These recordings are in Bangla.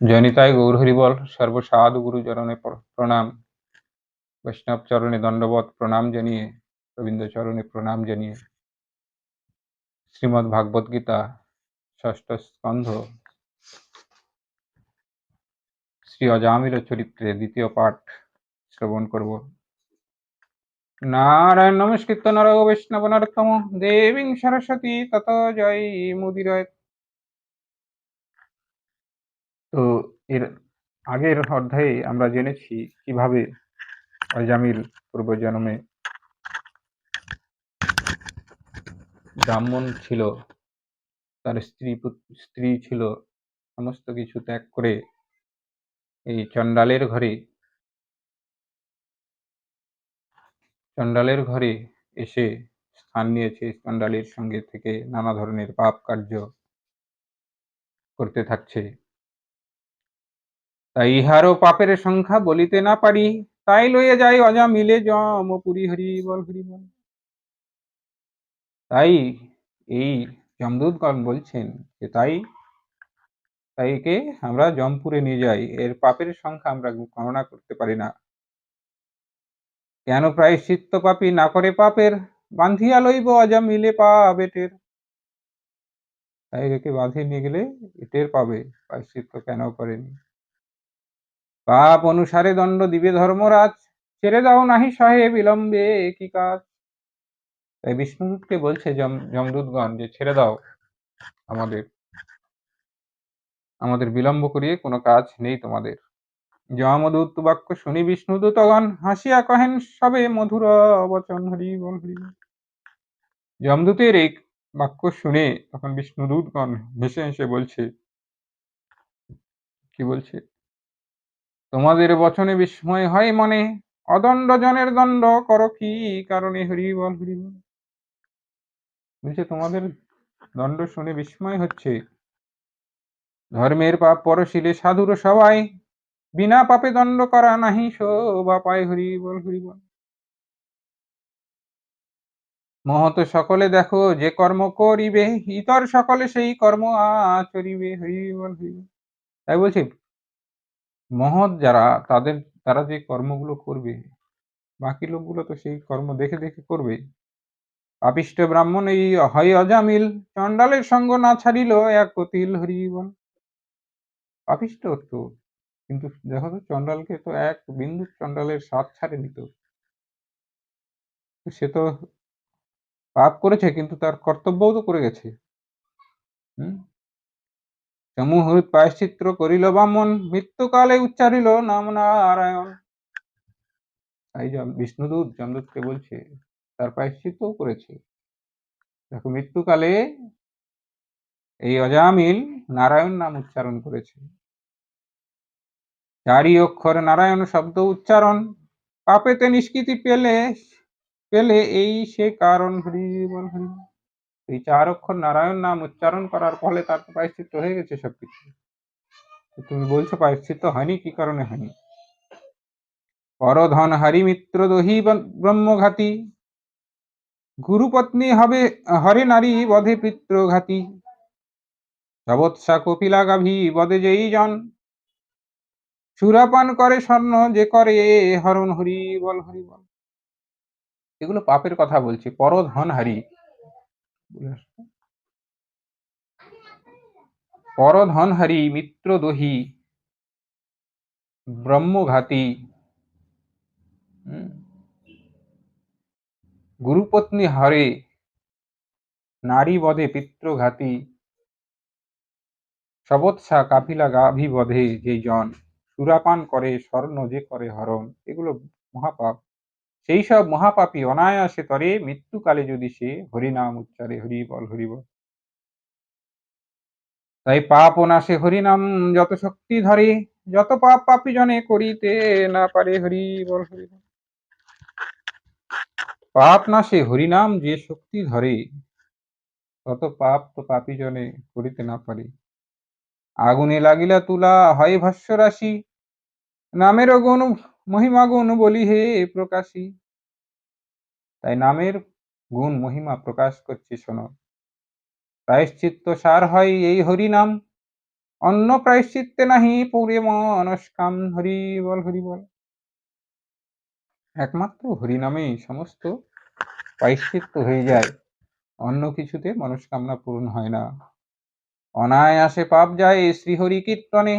জনিতায় গৌর হরিবল। সর্বসাধু গুরুচরণে প্রণাম। বৈষ্ণব চরণে দণ্ডবত প্রণাম জানিয়ে, রবীন্দ্র চরণে প্রণাম জানিয়ে শ্রীমদ্ ভাগবত গীতা ষষ্ঠ স্কন্ধ শ্রী অজামিল চরিত্রে দ্বিতীয় পাঠ শ্রবণ করব। নারায়ণ নমস্কৃত্য নরং বৈষ্ণব নরোত্তম দেবীং সরস্বতী তত জয় মুদিরয়। তো এর আগের অধ্যায়ে আমরা জেনেছি কিভাবে অজামিল পূর্বজন্মে ব্রাহ্মণ ছিল, তার স্ত্রী ছিল, সমস্ত কিছু ত্যাগ করে এই চণ্ডালের ঘরে এসে স্থান নিয়েছে। চণ্ডালের সঙ্গে থেকে নানা ধরনের পাপ কার্য করতে থাকছে। তাই ইহারও পাপের সংখ্যা বলিতে না পারি, তাই লইয়া যাই অজামিলে যমপুরী। হরি বল হরি বল। তাই এই যমদূতগণ বলছেন যে তাইকে আমরা যমপুরে নিয়ে যাই, এর পাপের সংখ্যা আমরা গণনা করতে পারি না। কেন প্রায়শ্চিত্ত পাপী না করে পাপের, বান্ধিয়া লইব অজামিলে পা বেটের। তাই একে বাঁধিয়ে নিয়ে গেলে টের পাবে প্রায়শ্চিত্ত কেন করেনি। পাপ অনুসারে দণ্ড দিবে ধর্মরাজ, ছেড়ে দাও নাহি সহে বিলম্বে কি কাজ। তাই বিষ্ণুদূতকে বলছে যমদূতগণ যে ছেড়ে দাও, আমাদের বিলম্ব করিয়ে কোনো কাজ নেই তোমাদের। যমদূত বাক্য শুনি বিষ্ণুদূতগণ হাসিয়া কহেন সবে মধুর বচন। হরি বল হরি বল। যমদূতের এই বাক্য শুনে তখন বিষ্ণুদূতগণ হেসে হেসে বলছে, কি বলছে? তোমাদের বচনে বিস্ময় হয় মনে, অদণ্ড জনের দণ্ড করো কি কারণে। হরি বল হরি বল। বলছে তোমাদের দণ্ড শুনে বিস্ময় হচ্ছে, ধর্মের পাপ পরশিলে সাধুর সবাই, বিনা পাপে দণ্ড করা নাহি শোভা পায়। হরি বল হরি বল। মহৎ সকলে দেখো যে কর্ম করিবে, ইতর সকলে সেই কর্ম আচরিবে। হরি বল হরি বল। তাই বলছি মহৎ যারা তারা যে কর্মগুলো করবে, বাকি লোকগুলো তো সেই কর্ম দেখে দেখে করবে। পাপিষ্ঠ ব্রাহ্মণ এই হয় অজামিল, চণ্ডালের সঙ্গ না ছাড়িল এক কতিল। হরি বল। পাপিষ্ঠ তো, কিন্তু দেখো তো চণ্ডালকে তো এক বিন্দু চণ্ডালের স্বাদ ছাড়েনি তো। সে তো পাপ করেছে, কিন্তু তার কর্তব্যও তো করে গেছে। সমূহূত প্রায়শ্চিত্র করিল ব্রাহ্মণ, মৃত্যুকালে উচ্চারিল নাম নারায়ণ। তাই বিষ্ণুদূত যমদূতকে বলছে তার প্রায়শ্চিত্তও করেছে। দেখো মৃত্যুকালে এই অজামিল নারায়ণ নাম উচ্চারণ করেছে। চারি অক্ষর নারায়ণ শব্দ উচ্চারণ, পাপেতে নিষ্কৃতি পেলে এই সে কারণ। হরি বল হরি বল। এই 4 অক্ষর নারায়ণ নাম উচ্চারণ করার ফলে তার প্রায়শ্চিত্ত হয়ে গেছে সবকিছু। তুমি বলছো প্রায়শ্চিত্ত হয়নি, কি কারণে হয়নি? পরধন হারি মিত্র দহি ব্রহ্মঘাতী, গুরুপত্নী হবে হরে নারী বধে পিতৃঘাতী। জবৎসা কপিলা গাভী বধে যেই জন, সুরাপান করে স্বর্ণ যে করে হরণ। হরি বল হরি বল। এগুলো পাপের কথা বলছি। পরধন হারি, পরধন হারি মিত্র দহি ব্রহ্মঘাতী, গুরুপত্নী হরে নারী বধে পিতৃঘাতী, সবৎসা কাপিলা গাভী বধে যেই জন, সুরাপান করে স্বর্ণ যে করে হরণ। এগুলো মহাপাপ। সেই সব মহাপাপী অনায়াসে তরে মৃত্যুকালে যদি সে হরিনাম উচ্চারে। হরি বল হরি বল। তাই পাপ ও নাশে হরিনাম যত শক্তি ধরে, যত পাপ পাপী জনে করিতে না পারে। হরি বল হরি বল। পাপ নাশে হরিনাম যে শক্তি ধরে, তত পাপ তো পাপী জনে করিতে না পারে। আগুনে লাগিলা তুলা হয় ভস্য রাশি, নামের গুণ মহিমা গুণ বলি হে প্রকাশী। তাই নামের গুণ মহিমা প্রকাশ করছি শোনো। প্রায়শ্চিত্ত সার হয় এই হরিনাম, অন্য প্রায়শ্চিত্তে নাহি পুরে মনস্কাম। হরি বল হরি বল। একমাত্র হরিনামেই সমস্ত প্রায়শ্চিত্ত হয়ে যায়, অন্য কিছুতে মনস্কামনা পূরণ হয় না। অনায়াসে পাপ যায় শ্রীহরি কীর্তনে,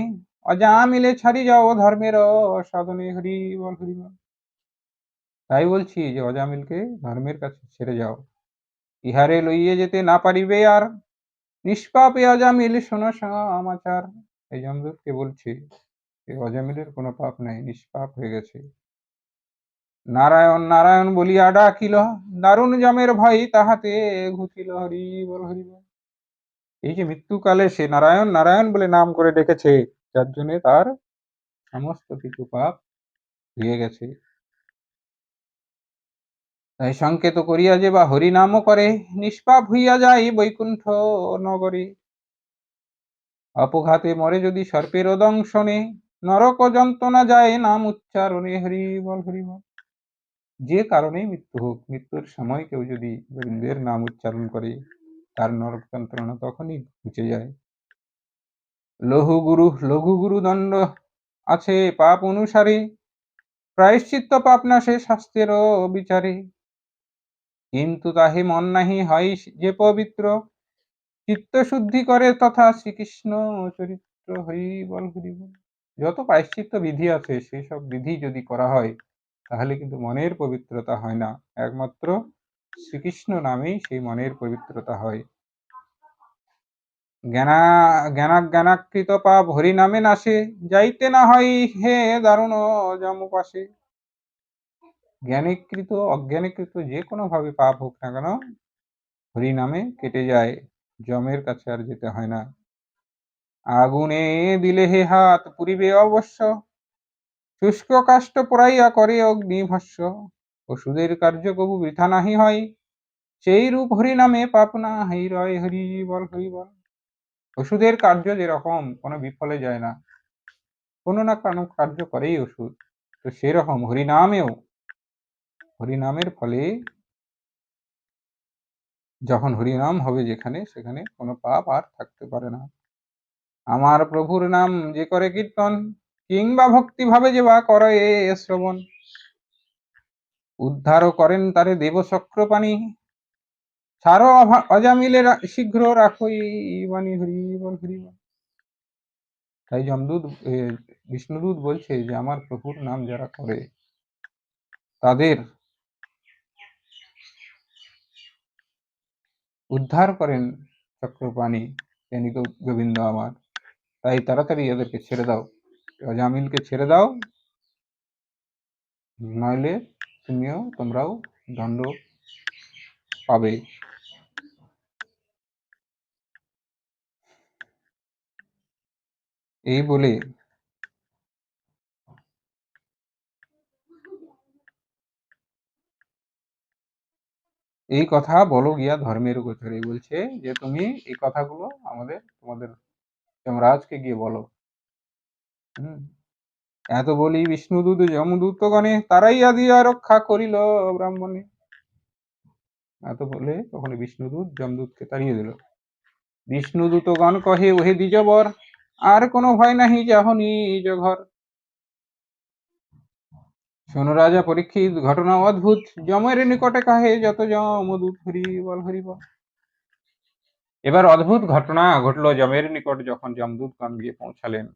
অজামিলে ছাড়ি যাও ধর্মের সাধনে। হরি বল হরি বল। তাই বলছি যে অজামিলকে ধর্মের কাছে ছেড়ে যাও, ইহারে লইয়ে যেতে না পারিবে আর, নিষ্পাপে অজামিল শোনো সমাচার। এই যমদূতকে বলছি যে অজামিলের কোনো পাপ নাই, নিষ্পাপ হয়ে গেছে। নারায়ণ নারায়ণ বলিয়া ডাকিল, দারুণ যমের ভয় তাহাতে ঘুচিল। হরি বল হরি বল। এই যে মৃত্যুকালে সে নারায়ণ নারায়ণ বলে নাম করে ডেকেছে, যার জন্য তার সমস্ত কিছু পাপ ধুয়ে গেছে। তাই সংকেত করিয়া যে বা হরি নামও করে, নিষ্পাপ হইয়া যায় বৈকুণ্ঠ নগরে। অপঘাতে মরে যদি সর্পের দংশনে, নরক যন্ত্রণা যায় নাম উচ্চারণে। হরি বল হরি বল। যে কারণেই মৃত্যু হোক, মৃত্যুর সময় কেউ যদি গোবিন্দের নাম উচ্চারণ করে, তার নরক যন্ত্রণা তখনই ঘুচে যায়। লঘু গুরু দণ্ড আছে পাপ অনুসারে, প্রায়শ্চিত্ত পাপ নাশে শাস্ত্রেরও বিচারে। কিন্তু তাহে মন নাহি হয় যে পবিত্র, চিত্ত শুদ্ধি করে তথা শ্রীকৃষ্ণ চরিত্র। হরি বল হরি বল। যত প্রায়শ্চিত্ত বিধি আছে সেই সব বিধি যদি করা হয়, তাহলে কিন্তু মনের পবিত্রতা হয় না, একমাত্র শ্রীকৃষ্ণ নামেই সেই মনের পবিত্রতা হয়। জ্ঞানাকৃত পাপ হরি নামে নাশে, যাইতে না হয় হে দারুণ যম পাশে। জ্ঞানীকৃত অজ্ঞানীকৃত যে কোনো ভাবে পাপ হোক না কেন, হরি নামে কেটে যায়, যমের কাছে আর যেতে হয় না। আগুনে দিলে হে হাত পুরিবে অবশ্য, শুষ্ক কাষ্ঠ পোড়াইয়া করে অগ্নিভস্য। ওষুধের কার্য কবু বৃথা নাহি হয়, সেই রূপ হরি নামে পাপ না হাই রয়। হরি বল হরি বল। ওষুধের কার্য যেরকম কোনো বিফলে যায় না, কোনো না কোনো কার্য করেই ওষুধ, তো সেরকম হরিনামেও, হরিনামের ফলে যখন হরিনাম হবে যেখানে, সেখানে কোনো পাপ আর থাকতে পারে না। আমার প্রভুর নাম যে করে কীর্তন, কিংবা ভক্তি ভাবে যে বা করে শ্রবণ, উদ্ধারও করেন তারে দেব চক্রপাণি। ছাড়ো অজামিলে শীঘ্র রাখোই বাণী। হরি বল হরি বল। তাই যমদূত বিষ্ণুদূত বলছে যে আমার প্রভুর নাম যারা করে, তাদের উদ্ধার করেন চক্রপাণি, তিনি গোবিন্দ আমার। তাই তাড়াতাড়ি এদেরকে ছেড়ে দাও, অজামিলকে ছেড়ে দাও, নইলে তোমরাও দণ্ড পাবে। এই বলে এই কথা বলো গিয়া ধর্মের গোচরে, বলছে যে তুমি এই কথাগুলো তোমাদের যমরাজকে গিয়ে বলো। এত বলি বিষ্ণুদূত যমদূতগণে, তারাই আদিয়া রক্ষা করিল ব্রাহ্মণে। এত বলে তখন বিষ্ণুদূত যমদূতকে তাড়িয়ে দিল। বিষ্ণুদূতগণ কহে ওহে দ্বিজবর, আর কোনো ভয় নাহি যাহ নিজ ঘর। শোনো রাজা পরীক্ষিত ঘটনা অদ্ভুত, যমের নিকটে কাহে যত যমদূত। হরি বল হরি বল। এবার অদ্ভুত ঘটনা ঘটলো যমের নিকট, যখন যমদূতগণ গিয়ে পৌঁছালেন,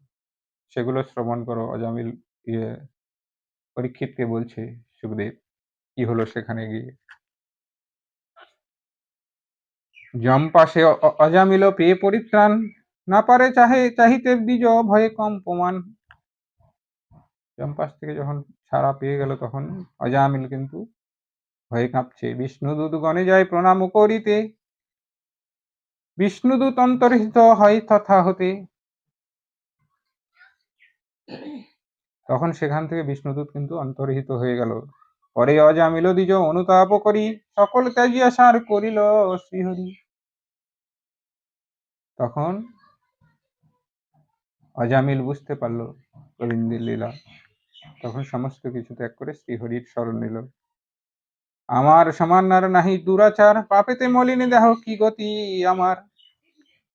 সেগুলো শ্রবণ করো। অজামিল পরীক্ষিতকে বলছে সুখদেব কি হলো সেখানে গিয়ে। যম পাশে অজামিল পেয়ে পরিত্রাণ, না পারে চাহিতে দ্বিজ ভয়ে কম্পমান। যম পাশ থেকে যখন ছাড়া পেয়ে গেল, তখন অজামিল কিন্তু ভয়ে কাঁপছে। বিষ্ণুদূত গণে যায় প্রণাম করিতে, বিষ্ণুদূত অন্তর্হিত হয় তথা হতে। তখন সেখান থেকে বিষ্ণুদূত কিন্তু অন্তর্হিত হয়ে গেল। পরে অজামিল দ্বিজ অনুতাপ করি, সকল ত্যাজিয়া সার করিল শ্রীহরি। তখন অজামিল বুঝতে পারলো গোবিন্দের লীলা, তখন সমস্ত কিছু ত্যাগ করে শ্রীহরির শরণ নিল। আমার সমান আর নাহি দুরাচার, পাপেতে মলিনে দেহ কি গতি আমার।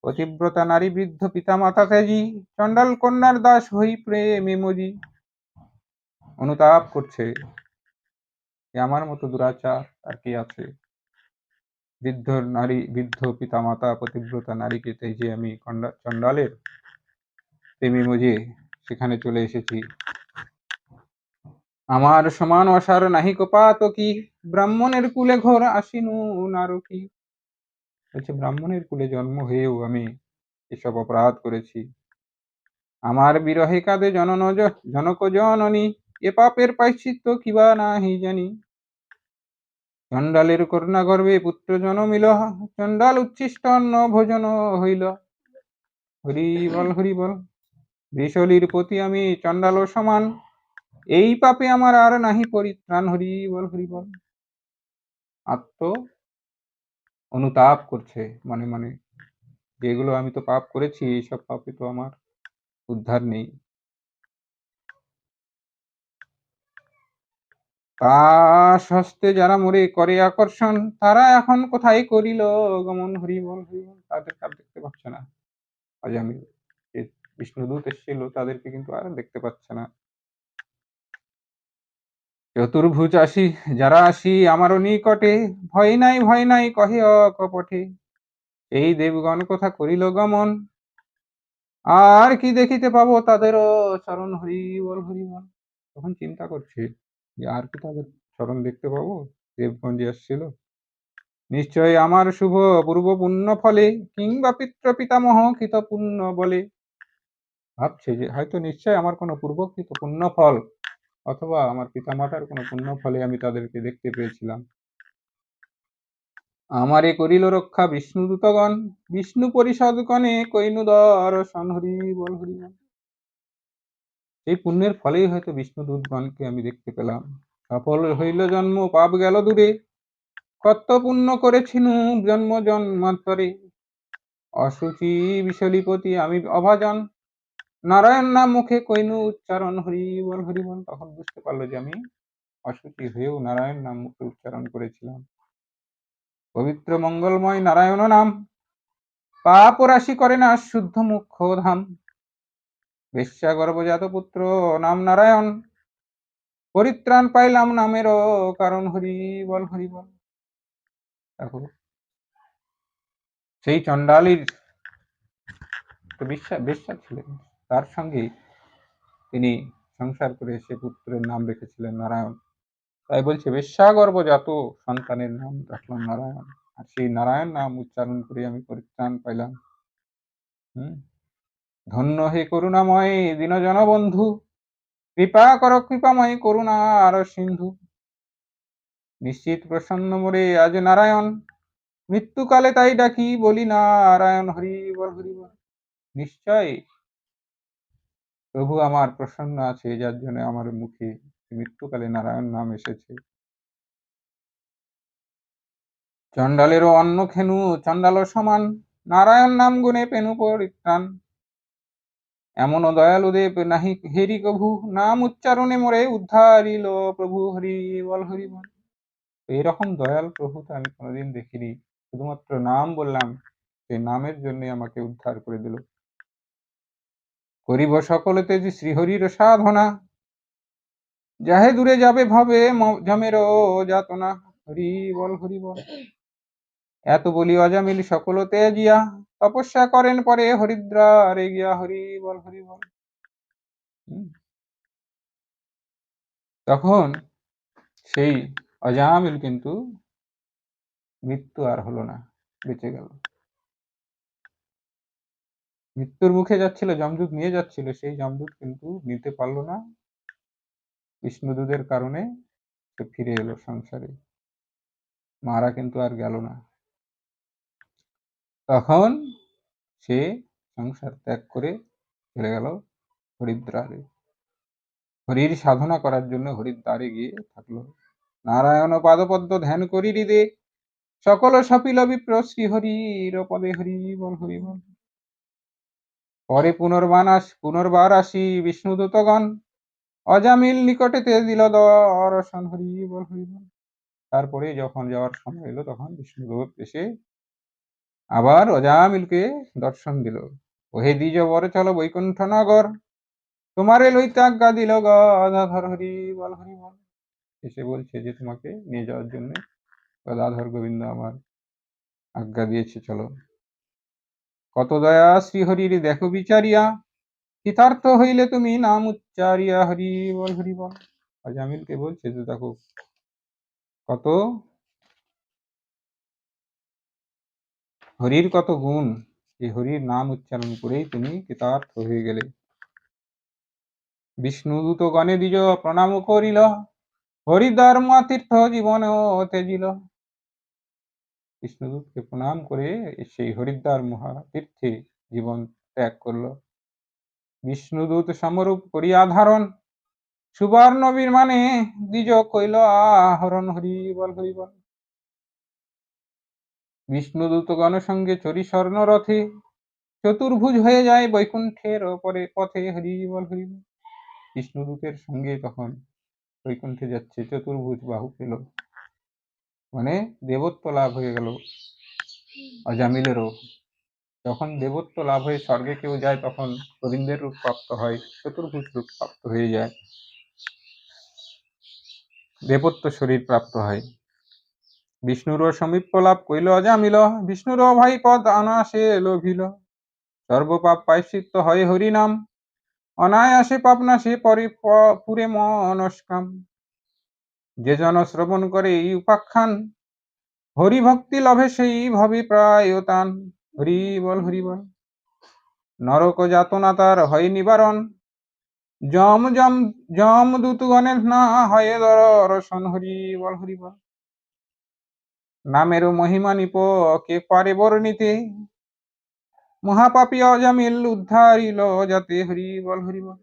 পতিব্রতা নারী বৃদ্ধ পিতামাতা ত্যাজি, চণ্ডাল কন্যার দাস হই প্রেমে মজি। অনুতাপ করছে যে আমার মতো দুরাচার আর কি আছে। বৃদ্ধ পিতামাতা পতিব্রতা নারীকে ত্যাযে আমি চণ্ডালের প্রেমে মজে সেখানে চলে এসেছি। আমার সমান অসার নাহিক পাতকী, ব্রাহ্মণের কুলে ঘোর আসিনু নারকী। বলছে ব্রাহ্মণের কুলে জন্ম হয়েও আমি এসব অপরাধ করেছি। আমার বিরহে কাঁদে জনক জননী, এ পাপের প্রায়শ্চিত্ত কিবা নাহি জানি। চণ্ডালের কন্যা গর্ভে পুত্র জনমিল, চণ্ডাল উচ্ছিষ্ট অন্ন ভোজন হইল। হরি বল হরি বল। বৃষলির প্রতি আমি চণ্ডাল সমান, এই পাপে আমার আর নাহি পরিত্রাণ। হরি বল হরি বল। আত্ম অনুতাপ করছে মনে মনে, যেগুলো আমি তো পাপ করেছি, এইসব পাপে তো আমার উদ্ধার নেই। দাস হস্তে যারা মোরে করে আকর্ষণ, তারা এখন কোথায় করিল গমন। হরি বল হরি বল। তাদের আর দেখতে পাচ্ছে না। আজ আমি যে বিষ্ণুদূত এসেছিল তাদেরকে কিন্তু আর দেখতে পাচ্ছে না। চতুর্ভুজ আসি যারা আসি আমারও নিকটে, ভয় নাই কহে অকপটে। এই দেবগণ কোথা করিল গমন, আর কি দেখিতে পাবো তাদেরও চরণ। হরি বল হরি বল। তখন চিন্তা করছে যে আর কি তাদের চরণ দেখতে পাবো, দেবগণ যে আসছিল। নিশ্চয় আমার শুভ পূর্ব পুণ্য ফলে, কিংবা পিতৃ পিতামহ কৃত পুণ্য বলে। ভাবছে যে হয়তো নিশ্চয় আমার কোনো পূর্বকৃত পুণ্য ফল, অথবা আমার পিতামাতার কোনো পুণ্য ফলে আমি তাদেরকে দেখতে পেয়েছিলাম। আমারে করিল রক্ষা বিষ্ণুদূতগণ, বিষ্ণু পরিষদগণে কইনু দর্শন। হরি বল হরি বল। এই পুণ্যের ফলেই হয়তো বিষ্ণুদূতগণকে আমি দেখতে পেলাম। সফল হইল জন্ম পাপ গেল দূরে, কত পুণ্য করেছিনু জন্ম জন্মান্তরে। অসুচি বিশলিপতি আমি অভাজন, নারায়ণ নাম মুখে কইনু উচ্চারণ। হরি বল হরি বল। তখন বুঝতে পারলো যে আমি অসুচি হয়েও নারায়ণ নাম মুখে উচ্চারণ করেছিলাম। পবিত্র মঙ্গলময় নারায়ণ নাম, পাপ রাশি করে না শুদ্ধ মুখ্য ধাম। বেশ্যা গর্ভজাত পুত্র নাম নারায়ণ, পরিত্রাণ পাইলাম নামেরও কারণ। হরি বল হরি বল। দেখো সেই চণ্ডালীর তো বেশ্যা ছিলেন, তার সঙ্গে তিনি সংসার করে সে পুত্রের নাম রেখেছিলেন নারায়ণ। তাই বলছে বেশ্যা গর্ভজাত সন্তানের নাম রাখলাম নারায়ণ, আর সেই নারায়ণ নাম উচ্চারণ করে আমি পরিত্রাণ পাইলাম। ধন্য হে করুণাময় দীনজন বন্ধু, কৃপা কর কৃপাময় করুণার সিন্ধু। নিশ্চিত প্রসন্ন মোরে আজ নারায়ণ, মৃত্যুকালে তাই ডাকি বলি নারায়ণ। হরি বল হরি বল। নিশ্চয় প্রভু আমার প্রসন্ন আছে, যার জন্য আমার মুখে মৃত্যুকালে নারায়ণ নাম এসেছে। চণ্ডালেরও অন্ন খেনু চণ্ডাল সমান, নারায়ণ নাম গুণে পেনু পরিত্রাণ। এমন দয়ালু দেব নাহি হেরি কভু, নাম উচ্চারণে মোরে উদ্ধারিল প্রভু। হরি বল হরি বল। এইরকম দয়াল প্রভু তো আমি কোনোদিন দেখিনি। শুধুমাত্র নাম বললাম, সেই নামের জন্য আমাকে উদ্ধার করে দিল। করিব সকলেতে যে শ্রীহরির সাধনা, যাহে দূরে যাবে ভবে জমেরও যাতনা। হরি বল হরি বল। এত বলি অজামিল সকল তেজিয়া, তপস্যা করেন পরে হরিদ্রারে গিয়া। হরি বল হরি বল। তখন সেই অজামিল কিন্তু মৃত্যু আর হলো না, বেঁচে গেল। মৃত্যুর মুখে যাচ্ছিল, যমদূত নিয়ে যাচ্ছিল, সেই যমদূত কিন্তু নিতে পারলো না। বিষ্ণুদূতের কারণে সে ফিরে এলো সংসারে, মারা কিন্তু আর গেল না। তখন সে সংসার ত্যাগ করে চলে গেল হরিদ্বারে, হরির সাধনা করার জন্য হরিদ্বারে গিয়ে থাকলো। নারায়ণ পাদপদ্ম ধ্যান করি হৃদে, সকল সপিল বিপ্র শ্রীহরির পদে। হরি বল হরি বল। পরে পুনর্বার আসি বিষ্ণুদূতগণ, অজামিল নিকটেতে দিল দর্শন। হরি বল হরি বল। তারপরে যখন যাওয়ার সময় এলো, তখন বিষ্ণুদূত এসে আবার অজামিলকে দর্শন দিল। ওহে দ্বিজ বর চলো বৈকুণ্ঠ নগর, তোমারে লইতে আজ্ঞা দিল গদাধর, হরি বল হরি বল। এসে বলছে যে তোমাকে নিয়ে যাওয়ার জন্য গদাধর গোবিন্দ আমার আজ্ঞা দিয়েছে, চলো। কত দয়া শ্রীহরির দেখো বিচারিয়া, কৃতার্থ হইলে তুমি নাম উচ্চারিয়া, হরি বল হরি বল। অজামিলকে বলছে যে দেখো কত হরির কত গুণ, এই হরির নাম উচ্চারণ করেই তুমি কৃতার্থ হয়ে গেলে। বিষ্ণুদূত গণে দ্বিজ প্রণাম করিল, হরিধর্ম তীর্থ জীবন তেজিল। বিষ্ণুদূতকে প্রণাম করে সেই হরিদ্বার মহাতীর্থে জীবন ত্যাগ করল। বিষ্ণুদূত সমরূপ করিয়া ধারণ, সুবর্ণ বিমানে দ্বিজ কইল আহরণ, হরি বল হরি বল। বিষ্ণুদূতগণ সঙ্গে চরি স্বর্ণ রথে, চতুর্ভুজ হয়ে যায় বৈকুণ্ঠের পরে পথে, হরি বল হরি বল। বিষ্ণুদূতের সঙ্গে তখন বৈকুণ্ঠে যাচ্ছে, চতুর্ভুজ বাহু পেল, মানে দেবত্ব লাভ হয়ে গেল অজামিলেরও। যখন দেবত্ব লাভ হয়ে স্বর্গে কেউ যায় তখন গোবিন্দের রূপ প্রাপ্ত হয়, চতুর্ভুজ রূপ প্রাপ্ত হয়ে যায়, দেবত্ব শরীর প্রাপ্ত হয়। বিষ্ণুরও সমীপ্য লাভ কইল অজামিল, বিষ্ণুরও ভাই পদ অনায়াসে লোভিল। সর্বপাপ প্রায়শ্চিত্ত হয় হরিনাম, অনায়াসে পাপনাশে পরে পুরে মনস্কাম। যে জন শ্রবণ করে এই উপাখ্যান, হরি ভক্তি লভে সেই ভবে প্রায়তান, হরি বল হরি বল। নরক যাতনা তার হয় নিবারণ, যম যম যম দূতগণের না হয় দর্শন, হরি বল হরি বল। নামের মহিমা নিপ কে পারে বর্ণিতে, মহাপাপী অজামিল উদ্ধারিল যাতে, হরি বল হরি বল।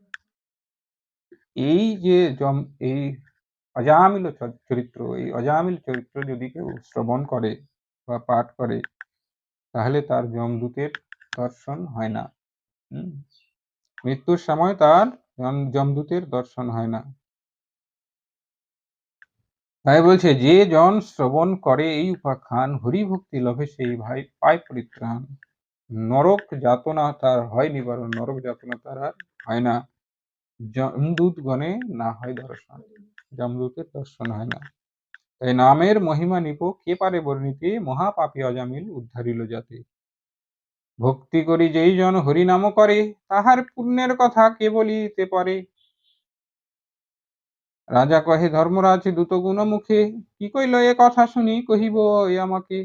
এই যে এই অজামিল চরিত্র, এই অজামিল চরিত্র যদি কেউ শ্রবণ করে বা পাঠ করে তাহলে তার যমদূতের দর্শন হয় না। মৃত্যুর সময় তার যমদূতের দর্শন হয় না। তাই বলছে যে জন শ্রবণ করে এই উপাখ্যান, হরি ভক্তি লভে সেই ভাই পায় পরিত্রাণ, নরক যাতনা তার হয় নিবারণ, নরক যাতনা তার আর হয় না। যমদূত গণে না হয় দর্শন, যমদূতের দর্শন হয় না। তাই নামের মহিমা নিপ কে পারে বর্ণিতে, মহাপাপী অজামিল উদ্ধারিল যাতে। ভক্তি করি যেই জন হরি নাম করে, তাহার পুণ্যের কথা কে বলিতে পারে। রাজা কহে ধর্মরাজ দূত গুণ মুখে, কি কইল এ কথা শুনি কহিব এ আমাকে।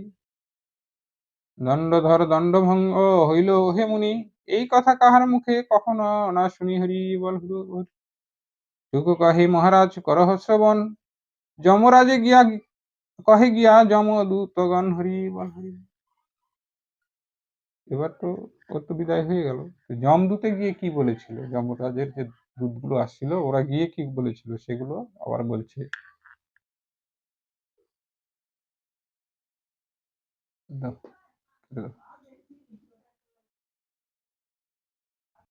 দণ্ডধর দণ্ডভঙ্গ হইল হে মুনি, এই কথা কাহার মুখে কখনো না শুনি, হরি বল হরি বল। শুক কহে মহারাজ করহ শ্রবণ, যমরাজে গিয়া কহে গিয়া যমদূতগণ, হরি বল হরি। এবার তো ওর তো বিদায় হয়ে গেল। যমদূতে গিয়ে কি বলেছিল, যমরাজের যে দূতগুলো আসছিল ওরা গিয়ে কি বলেছিল সেগুলো আবার বলছে। দাও, দাও।